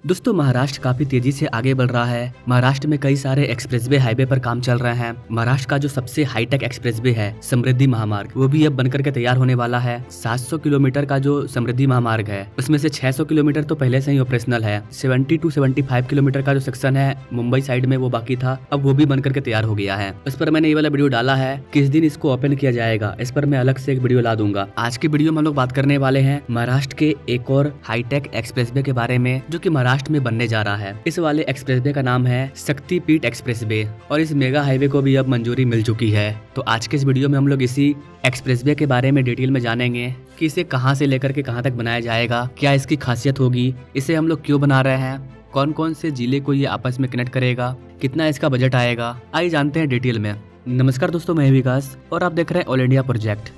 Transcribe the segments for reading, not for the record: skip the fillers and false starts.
दोस्तों महाराष्ट्र काफी तेजी से आगे बढ़ रहा है। महाराष्ट्र में कई सारे एक्सप्रेसवे हाईवे पर काम चल रहे हैं। महाराष्ट्र का जो सबसे हाईटेक एक्सप्रेसवे है समृद्धि महामार्ग, वो भी अब बनकर के तैयार होने वाला है। 700 किलोमीटर का जो समृद्धि महामार्ग है उसमें से 600 किलोमीटर तो पहले से ही ऑपरेशनल है। 70 to 75 किलोमीटर का जो सेक्शन है मुंबई साइड में वो बाकी था, अब वो भी बनकर के तैयार हो गया है। उस पर मैंने ये वाला वीडियो डाला है, किस दिन इसको ओपन किया जाएगा इस पर मैं अलग से एक वीडियो ला दूंगा। आज के वीडियो में हम लोग बात करने वाले हैं महाराष्ट्र के एक और हाईटेक एक्सप्रेसवे के बारे में जो कि महाराष्ट्र में बनने जा रहा है। इस वाले एक्सप्रेसवे का नाम है शक्तिपीठ एक्सप्रेसवे और इस मेगा हाईवे को भी अब मंजूरी मिल चुकी है। तो आज के इस वीडियो में हम लोग इसी एक्सप्रेसवे के बारे में डिटेल में जानेंगे कि इसे कहां से लेकर के कहां तक बनाया जाएगा, क्या इसकी खासियत होगी, इसे हम लोग क्यों बना रहे हैं, कौन कौन से जिले को ये आपस में कनेक्ट करेगा, कितना इसका बजट आएगा, आइए जानते हैं डिटेल में। नमस्कार दोस्तों, मैं विकास और आप देख रहे हैं ऑल इंडिया प्रोजेक्ट।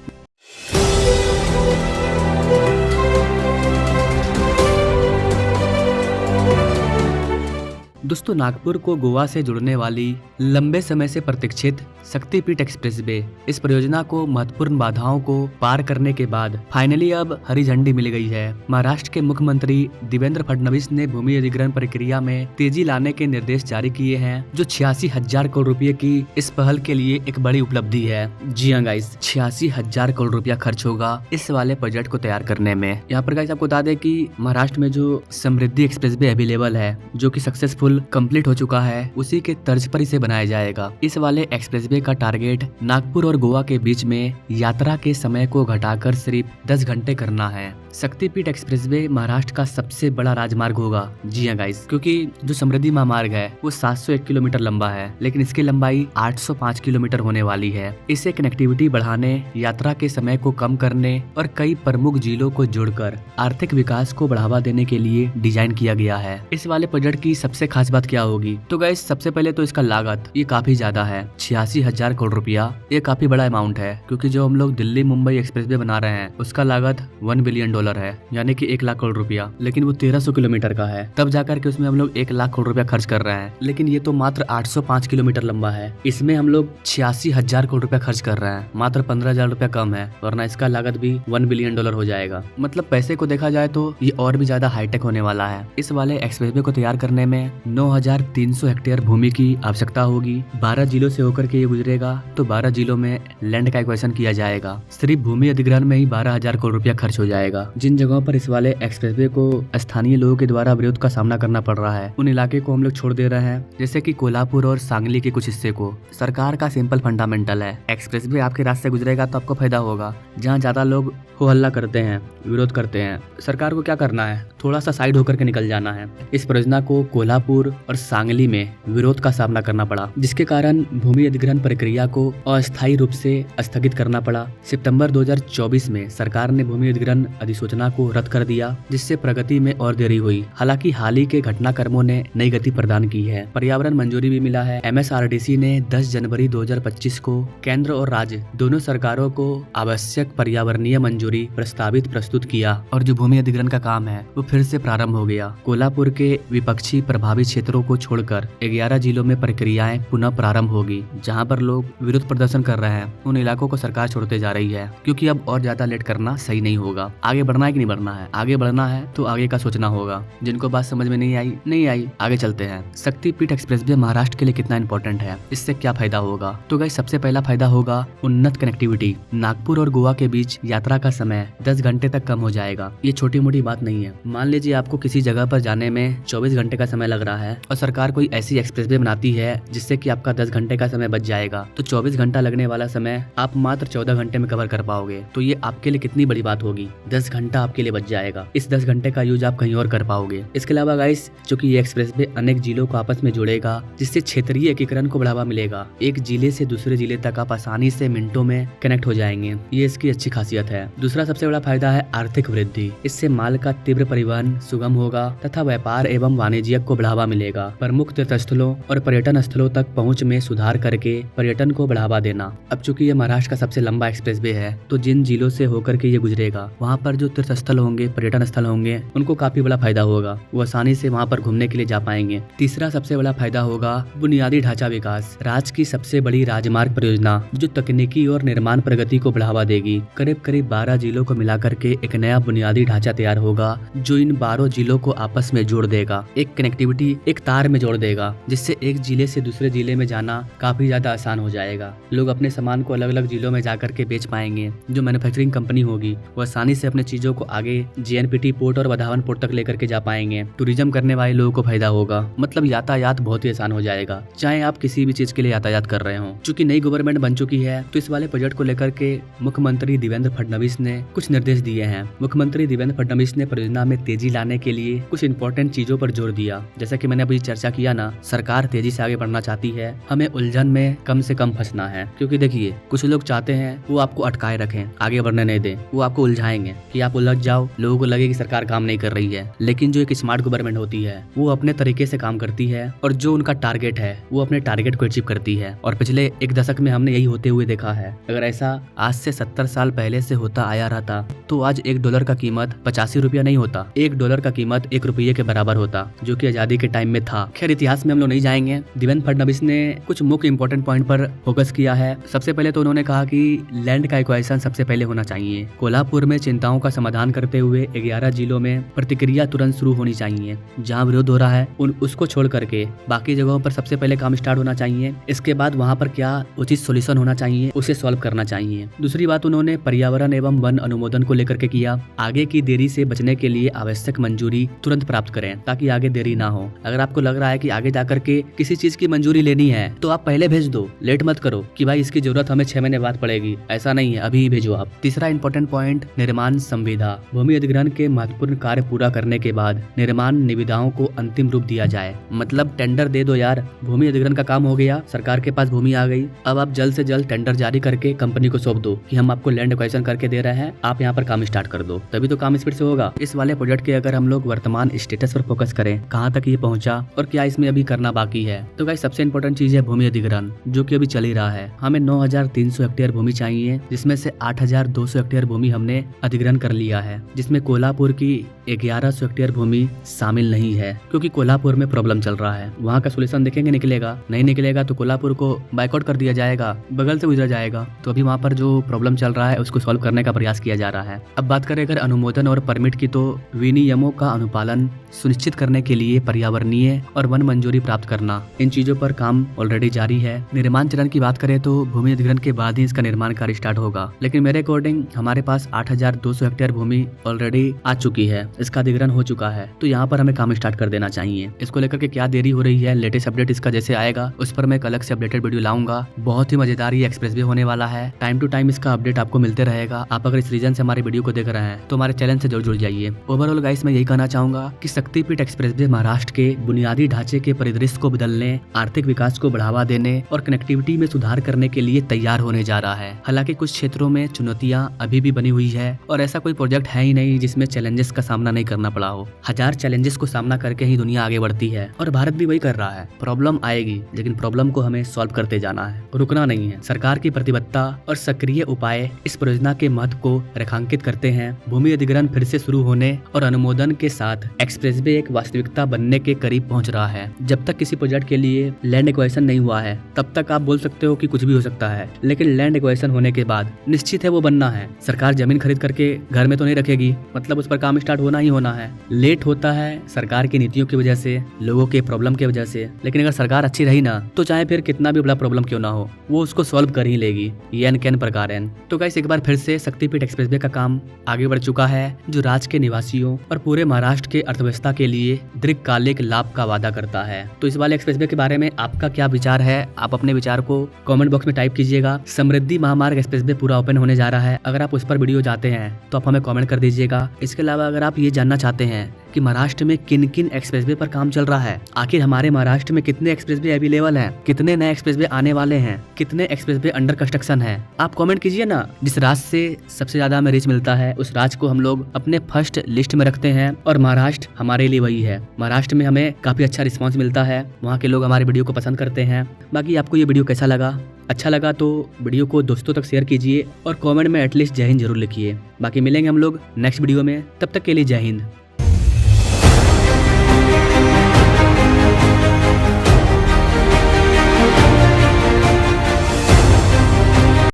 दोस्तों नागपुर को गोवा से जुड़ने वाली लंबे समय से प्रतीक्षित शक्तिपीठ एक्सप्रेसवे, इस परियोजना को महत्वपूर्ण बाधाओं को पार करने के बाद फाइनली अब हरी झंडी मिल गई है। महाराष्ट्र के मुख्यमंत्री देवेंद्र फडणवीस ने भूमि अधिग्रहण प्रक्रिया में तेजी लाने के निर्देश जारी किए हैं, जो 86,000 करोड़ रुपए की इस पहल के लिए एक बड़ी उपलब्धि है। जी हाँ गाइस, 86,000 करोड़ रुपया खर्च होगा इस वाले प्रोजेक्ट को तैयार करने में। यहाँ पर गाइस आपको बता दें कि महाराष्ट्र में जो समृद्धि एक्सप्रेसवे अवेलेबल है जो कि सक्सेसफुल कंप्लीट हो चुका है, उसी के तर्ज पर इसे बनाया जाएगा। इस वाले एक्सप्रेसवे का टारगेट नागपुर और गोवा के बीच में यात्रा के समय को घटाकर सिर्फ 10 घंटे करना है। शक्तिपीठ एक्सप्रेसवे महाराष्ट्र का सबसे बड़ा राजमार्ग होगा। जी हाँ गाइस, क्योंकि जो समृद्धि महामार्ग है वो 701 किलोमीटर लंबा है, लेकिन इसकी लंबाई 805 किलोमीटर होने वाली है। इसे कनेक्टिविटी बढ़ाने, यात्रा के समय को कम करने और कई प्रमुख जिलों को जोड़कर आर्थिक विकास को बढ़ावा देने के लिए डिजाइन किया गया है। इस वाले प्रोजेक्ट की सबसे खास बात क्या होगी, तो गाइस सबसे पहले तो इसका लागत ये काफी ज्यादा है, 86,000 करोड़ रुपया। ये काफी बड़ा अमाउंट है, क्योंकि जो हम लोग दिल्ली मुंबई एक्सप्रेसवे बना रहे हैं उसका लागत $1 बिलियन है, यानी कि 1 लाख करोड़ रुपया, लेकिन वो 1300 किलोमीटर का है। तब जाकर के उसमें हम लोग 1 लाख करोड़ रुपया खर्च कर रहे हैं, लेकिन ये तो मात्र 805 किलोमीटर लंबा है। इसमें हम लोग 86,000 करोड़ रुपया खर्च कर रहे हैं, मात्र 15,000 रुपया कम है, वरना इसका लागत भी $1 बिलियन हो जाएगा। मतलब पैसे को देखा जाए तो ये और भी ज्यादा हाईटेक होने वाला है। इस वाले एक्सप्रेसवे को तैयार करने में 9,300 हेक्टेयर भूमि की आवश्यकता होगी। 12 जिलों से होकर के ये गुजरेगा, तो 12 जिलों में लैंड का एक्विजिशन किया जाएगा। सिर्फ भूमि अधिग्रहण में ही 12,000 करोड़ रुपया खर्च हो जाएगा। जिन जगहों पर इस वाले एक्सप्रेसवे को स्थानीय लोगों के द्वारा विरोध का सामना करना पड़ रहा है, उन इलाके को हम लोग छोड़ दे रहे हैं, जैसे कि कोल्हापुर और सांगली के कुछ हिस्से को। सरकार का सिंपल फंडामेंटल है, एक्सप्रेसवे आपके रास्ते से गुजरेगा तो आपको फायदा होगा। जहाँ ज्यादा लोग हो हल्ला करते हैं, विरोध करते हैं, सरकार को क्या करना है, थोड़ा सा साइड होकर के निकल जाना है। इस परियोजना को कोल्हापुर और सांगली में विरोध का सामना करना पड़ा, जिसके कारण भूमि अधिग्रहण प्रक्रिया को अस्थायी रूप से स्थगित करना पड़ा। सितंबर 2024 में सरकार ने भूमि अधिग्रहण अधिसूचना को रद्द कर दिया, जिससे प्रगति में और देरी हुई। हालांकि हाल ही के घटनाक्रमों ने नई गति प्रदान की है। पर्यावरण मंजूरी भी मिला है। MSRDC ने 10 जनवरी 2025 को केंद्र और राज्य दोनों सरकारों को आवश्यक पर्यावरणीय मंजूरी प्रस्तुत किया और जो भूमि अधिग्रहण का काम है वो फिर से प्रारंभ हो गया। कोल्हापुर के विपक्षी प्रभावित क्षेत्रों को छोड़कर 11 जिलों में प्रक्रियाएं पुनः प्रारंभ होगी। जहां पर लोग विरोध प्रदर्शन कर रहे हैं उन इलाकों को सरकार छोड़ते जा रही है, क्योंकि अब और ज्यादा लेट करना सही नहीं होगा। आगे बढ़ना है कि नहीं बढ़ना है, आगे बढ़ना है तो आगे का सोचना होगा। जिनको बात समझ में नहीं आई, आगे चलते हैं। शक्तिपीठ एक्सप्रेसवे महाराष्ट्र के लिए कितना इंपॉर्टेंट है, इससे क्या फायदा होगा, तो गाइस सबसे पहला फायदा होगा उन्नत कनेक्टिविटी। नागपुर और गोवा के बीच यात्रा का समय 10 घंटे तक कम हो जाएगा। ये छोटी मोटी बात नहीं है। मान लीजिए आपको किसी जगह पर जाने में 24 घंटे का समय लग रहा है और सरकार कोई ऐसी एक्सप्रेसवे बनाती है जिससे कि आपका 10 घंटे का समय बच जाएगा, तो 24 घंटा लगने वाला समय आप मात्र 14 घंटे में कवर कर पाओगे। तो ये आपके लिए कितनी बड़ी बात होगी, 10 घंटा आपके लिए बच जाएगा। इस 10 घंटे का यूज आप कहीं और कर पाओगे। इसके अलावा गाइस, चूंकि ये एक्सप्रेसवे अनेक जिलों को आपस में जोड़ेगा, जिससे क्षेत्रीय एकीकरण को बढ़ावा मिलेगा। एक जिले से दूसरे जिले तक आप आसानी से मिनटों में कनेक्ट हो जाएंगे। ये इसकी अच्छी खासियत है। दूसरा सबसे बड़ा फायदा है आर्थिक वृद्धि। इससे माल का तीव्र परिवहन सुगम होगा तथा व्यापार एवं वाणिज्य को बढ़ावा बढ़ावा मिलेगा। प्रमुख तीर्थस्थलों और पर्यटन स्थलों तक पहुंच में सुधार करके पर्यटन को बढ़ावा देना। अब चूंकि ये महाराष्ट्र का सबसे लंबा एक्सप्रेसवे है तो जिन जिलों से होकर के ये गुजरेगा वहाँ पर जो तीर्थ स्थल होंगे, पर्यटन स्थल होंगे, उनको काफी बड़ा फायदा होगा। वो आसानी से वहाँ पर घूमने के लिए जा पाएंगे। तीसरा सबसे बड़ा फायदा होगा बुनियादी ढांचा विकास। राज्य की सबसे बड़ी राजमार्ग परियोजना जो तकनीकी और निर्माण प्रगति को बढ़ावा देगी। करीब करीब 12 जिलों को मिलाकर के एक नया बुनियादी ढांचा तैयार होगा जो इन 12 जिलों को आपस में जोड़ देगा। एक कनेक्टिविटी, एक तार में जोड़ देगा, जिससे एक जिले से दूसरे जिले में जाना काफी ज्यादा आसान हो जाएगा। लोग अपने सामान को अलग अलग जिलों में जाकर के बेच पाएंगे। जो मैन्युफैक्चरिंग कंपनी होगी वो आसानी से अपने चीजों को आगे जेएनपीटी पोर्ट और बधावन पोर्ट तक लेकर के जा पाएंगे। टूरिज्म करने वाले लोगों को फायदा होगा। मतलब यातायात बहुत ही आसान हो जाएगा, चाहे आप किसी भी चीज के लिए यातायात कर रहे हो। चूंकि नई गवर्नमेंट बन चुकी है तो इस वाले प्रोजेक्ट को लेकर के मुख्यमंत्री देवेंद्र फडणवीस ने कुछ निर्देश दिए हैं। मुख्यमंत्री देवेंद्र फडणवीस ने परियोजना में तेजी लाने के लिए कुछ इंपॉर्टेंट चीजों पर जोर दिया। जैसा कि मैंने अभी चर्चा किया ना, सरकार तेजी से आगे बढ़ना चाहती है, हमें उलझन में कम से कम फंसना है। क्योंकि देखिए, कुछ लोग चाहते हैं वो आपको अटकाए रखें, आगे बढ़ने नहीं दें। वो आपको उलझाएंगे कि आप उलझ जाओ, लोगों को लगे कि सरकार काम नहीं कर रही है। लेकिन जो एक स्मार्ट गवर्नमेंट होती है वो अपने तरीके से काम करती है और जो उनका टारगेट है वो अपने टारगेट को अचीव करती है। और पिछले एक दशक में हमने यही होते हुए देखा है। अगर ऐसा आज से 70 साल पहले से होता आया रहता तो आज $1 का कीमत 85 रुपया नहीं होता, $1 का कीमत 1 रुपये के बराबर होता, जो कि आजादी के टाइम में था। खैर, इतिहास में हम लोग नहीं जाएंगे। देवेंद्र फडणवीस ने कुछ मुख्य इंपॉर्टेंट पॉइंट पर फोकस किया है। सबसे पहले तो उन्होंने कहा कि लैंड का एक्वाजिशन सबसे पहले होना चाहिए। कोल्हापुर में चिंताओं का समाधान करते हुए 11 जिलों में प्रतिक्रिया तुरंत शुरू होनी चाहिए। जहां विरोध हो रहा है उसको छोड़ करके बाकी जगहों पर सबसे पहले काम स्टार्ट होना चाहिए। इसके बाद वहां पर क्या उचित सोल्यूशन होना चाहिए उसे सॉल्व करना चाहिए। दूसरी बात उन्होंने पर्यावरण एवं वन अनुमोदन को लेकर के किया। आगे की देरी से बचने के लिए आवश्यक मंजूरी तुरंत प्राप्त करें ताकि आगे देरी ना हो। अगर आपको लग रहा है कि आगे जाकर के किसी चीज की मंजूरी लेनी है तो आप पहले भेज दो, लेट मत करो कि भाई इसकी जरूरत हमें 6 महीने बाद पड़ेगी। ऐसा नहीं है, अभी ही भेजो आप। तीसरा इंपॉर्टेंट पॉइंट, निर्माण संविदा। भूमि अधिग्रहण के महत्वपूर्ण कार्य पूरा करने के बाद निर्माण निविदाओं को अंतिम रूप दिया जाए। मतलब टेंडर दे दो यार, भूमि अधिग्रहण का काम हो गया, सरकार के पास भूमि आ गई, अब आप जल्द से जल्द टेंडर जारी करके कंपनी को सौंप दो कि हम आपको लैंड एक्वाजिशन करके दे रहे हैं, आप यहाँ पर काम स्टार्ट कर दो, तभी तो काम स्पीड से होगा। इस वाले प्रोजेक्ट के अगर हम लोग वर्तमान स्टेटस पर फोकस करें, कहाँ तक ये पहुंचा और क्या इसमें अभी करना बाकी है, तो गाइस सबसे इंपॉर्टेंट चीज है भूमि अधिग्रहण, जो कि अभी चल ही रहा है। हमें 9,300 हेक्टेयर भूमि चाहिए, जिसमें से 8,200 हेक्टेयर भूमि हमने अधिग्रहण कर लिया है, जिसमें कोल्हापुर की 1100 हेक्टेयर भूमि शामिल नहीं है, क्योंकि कोल्हापुर में प्रॉब्लम चल रहा है। वहाँ का सोल्यूशन देखेंगे, निकलेगा नहीं निकलेगा तो कोल्हापुर को बाइकआउट कर दिया जाएगा, बगल से गुजरा जाएगा। तो अभी वहाँ पर जो प्रॉब्लम चल रहा है उसको सॉल्व करने का प्रयास किया जा रहा है। अब बात करें अगर अनुमोदन और परमिट की, तो विनियमों का अनुपालन सुनिश्चित करने के लिए पर्यावरणीय और वन मंजूरी प्राप्त करना, इन चीजों पर काम ऑलरेडी जारी है। निर्माण चरण की बात करें तो भूमि अधिग्रहण के बाद ही इसका निर्माण कार्य स्टार्ट होगा, लेकिन मेरे अकॉर्डिंग हमारे पास 8,200 हेक्टेयर भूमि ऑलरेडी आ चुकी है, इसका अधिग्रहण हो चुका है, तो यहाँ पर हमें काम स्टार्ट कर देना चाहिए। इसको लेकर के क्या देरी हो रही है, लेटेस्ट अपडेट इसका जैसे आएगा उस पर मैं अलग से अपडेटेड वीडियो लाऊंगा। बहुत ही मजेदार ये एक्सप्रेसवे होने वाला है। टाइम टू टाइम इसका अपडेट आपको मिलते रहेगा। आप अगर इस रीजन से हमारे वीडियो को देख रहे हैं तो हमारे चैनल से जरूर जुड़ जाइए। ओवरऑल गाइस मैं यही कहना चाहूंगा कि शक्तिपीठ एक्सप्रेसवे महाराष्ट्र के बुनियादी ढांचे के परिदृश्य को बदलने, आर्थिक विकास को बढ़ावा देने और कनेक्टिविटी में सुधार करने के लिए तैयार होने जा रहा है। हालांकि कुछ क्षेत्रों में चुनौतियां अभी भी बनी हुई है और ऐसा कोई प्रोजेक्ट है ही नहीं जिसमें चैलेंजेस का सामना नहीं करना पड़ा हो। हजार चैलेंजेस को सामना करके ही दुनिया आगे बढ़ती है और भारत भी वही कर रहा है। प्रॉब्लम आएगी लेकिन प्रॉब्लम को हमें सॉल्व करते जाना है, रुकना नहीं है। सरकार की प्रतिबद्धता और सक्रिय उपाय इस परियोजना के महत्व को रेखांकित करते हैं। भूमि अधिग्रहण फिर से शुरू होने और अनुमोदन के साथ एक्सप्रेसवे एक वास्तविकता बनने के करीब पहुंच रहा है। जब तक किसी प्रोजेक्ट के लिए लैंड एक्वाजिशन नहीं हुआ है तब तक आप बोल सकते हो कि कुछ भी हो सकता है, लेकिन लैंड एक्वाजिशन होने के बाद निश्चित है वो बनना है। सरकार जमीन खरीद करके घर में तो नहीं रखेगी, मतलब उस पर काम स्टार्ट होना ही होना है। लेट होता है सरकार की नीतियों की वजह से, लोगों के प्रॉब्लम की वजह से, लेकिन अगर सरकार अच्छी रही ना तो चाहे फिर कितना भी बड़ा प्रॉब्लम क्यों ना हो वो उसको सॉल्व कर ही लेगी। येन कैन प्रकार एन। तो गाइस एक बार फिर से शक्तिपीठ एक्सप्रेसवे का काम आगे बढ़ चुका है, जो राज्य के निवासियों और पूरे महाराष्ट्र के अर्थव्यवस्था के लिए दीर्घकालिक लाभ का वादा करता है। तो इस वाले एक्सप्रेसवे के बारे में आपका क्या विचार है, आप अपने विचार को कमेंट बॉक्स में टाइप कीजिएगा। समृद्धि महामार्ग एक्सप्रेसवे पूरा ओपन होने जा रहा है, अगर आप उस पर वीडियो चाहते हैं तो आप हमें कमेंट कर दीजिएगा। इसके अलावा अगर आप ये जानना चाहते हैं कि महाराष्ट्र में किन किन एक्सप्रेसवे पर काम चल रहा है, आखिर हमारे महाराष्ट्र में कितने एक्सप्रेसवे अवेलेबल हैं, कितने नए एक्सप्रेसवे आने वाले हैं, कितने एक्सप्रेसवे अंडर कंस्ट्रक्शन है, आप कमेंट कीजिए ना। जिस राज्य से सबसे ज्यादा हमें रीच मिलता है उस राज्य को हम लोग अपने फर्स्ट लिस्ट में रखते हैं और महाराष्ट्र हमारे लिए वही है। महाराष्ट्र में हमें हमें काफी अच्छा रिस्पांस मिलता है, वहाँ के लोग हमारे वीडियो को पसंद करते हैं। बाकी आपको ये वीडियो कैसा लगा? अच्छा लगा तो वीडियो को दोस्तों तक शेयर कीजिए और कमेंट में एटलीस्ट जय हिंद जरूर लिखिए। बाकी मिलेंगे हम लोग नेक्स्ट वीडियो में, तब तक के लिए जय हिंद।